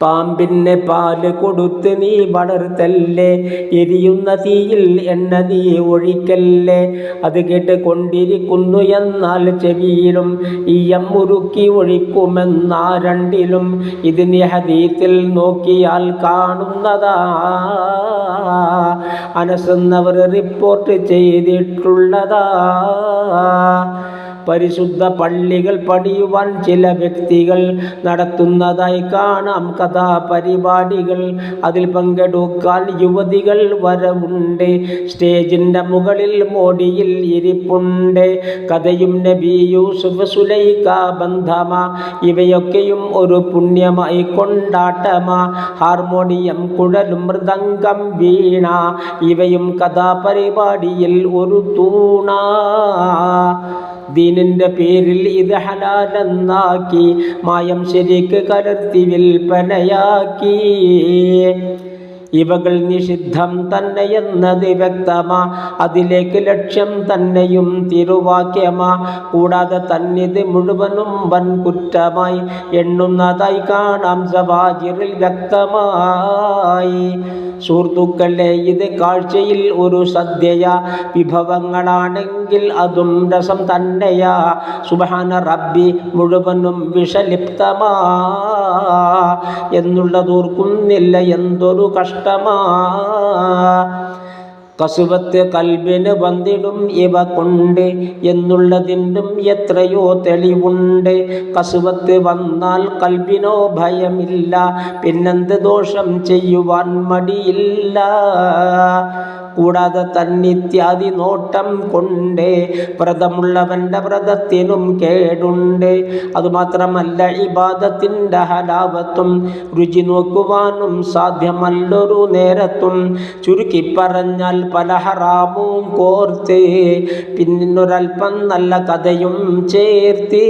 പാമ്പിന് പാല് കൊടുത്ത് നീ വളർത്തല്ലേ, എരിയുന്ന തീയിൽ എണ്ണ നീ ഒഴിക്കല്ലേ. അത് കേട്ട് കൊണ്ടിരിക്കുന്നു എന്നാൽ ചെവിയിലും ഈയം മുറുക്കി ഒഴിക്കുമെന്നാ രണ്ടിലും. ഇത് നീ ഹദീത്തിൽ നോക്കിയാൽ കാണുന്നതാ, അനസ് എന്നവർ റിപ്പോർട്ട് ചെയ്തിട്ടുള്ളതാ. പരിശുദ്ധ പള്ളികൾ പണിയുവാൻ ചില വ്യക്തികൾ നടത്തുന്നതായി കാണാം കഥാപരിപാടികൾ. അതിൽ പങ്കെടുക്കാൻ യുവതികൾ വരവുണ്ട്. സ്റ്റേജിൻ്റെ മുകളിൽ മോടിയിൽ ഇരിപ്പുണ്ട്. കഥയും നബി യൂസുഫ് സുലൈഖ ബന്ധമാ, ഇവയൊക്കെയും ഒരു പുണ്യമായി കൊണ്ടാട്ടമാ. ഹാർമോണിയം, കുഴലും, മൃദംഗം, വീണ ഇവയും കഥാപരിപാടിയിൽ ഒരു തൂണാ. ദീനിന്റെ പേരിൽ ഇത് ഹലാലെന്നാക്കി മായം ശരിക്ക് കലർത്തി വിൽപ്പനയാക്കി. ഇവകൾ നിഷിദ്ധം തന്നെയെന്നത് വ്യക്തമാ, അതിലേക്ക് ലക്ഷ്യം തന്നെയും തിരുവാക്യമാ. കൂടാതെ തന്നിത് മുഴുവനും വൻ കുറ്റമായി എണ്ണുന്നതായി കാണാം സവാജിറിൽ വ്യക്തമായി. സുഹൃത്തുക്കളെ, ഇത് കാഴ്ചയിൽ ഒരു സദ്യയാ, വിഭവങ്ങളാണെങ്കിൽ അതും രസം തന്നെയാ. സുബ്ഹാന റബ്ബി മുഴുവനും വിഷലിപ്തമാ എന്നുള്ളതോർക്കുന്നില്ല, എന്തൊരു കഷ്ടമാ. കസുവത്ത് കൽബിന് വന്നിടും ഇവ കൊണ്ട് എന്നുള്ളതിനും എത്രയോ തെളിവുണ്ട്. കസുവത്ത് വന്നാൽ കൽബിനോ ഭയമില്ല, പിന്നെന്ത് ദോഷം ചെയ്യുവാൻ മടിയില്ല. കൂടാതെ തന്നിത്യാദി നോട്ടം കൊണ്ട് വ്രതമുള്ളവൻ്റെ വ്രതത്തിനും കേടുണ്ട്. അതുമാത്രമല്ല, ഇബാദത്തിൻ്റെ ഹലാവത്തും രുചി നോക്കുവാനും സാധ്യമല്ലൊരു നേരത്തും. ചുരുക്കി പറഞ്ഞാൽ പല ഹറാമും കോർത്ത് പിന്നൊരൽപ്പം നല്ല കഥയും ചേർത്ത്.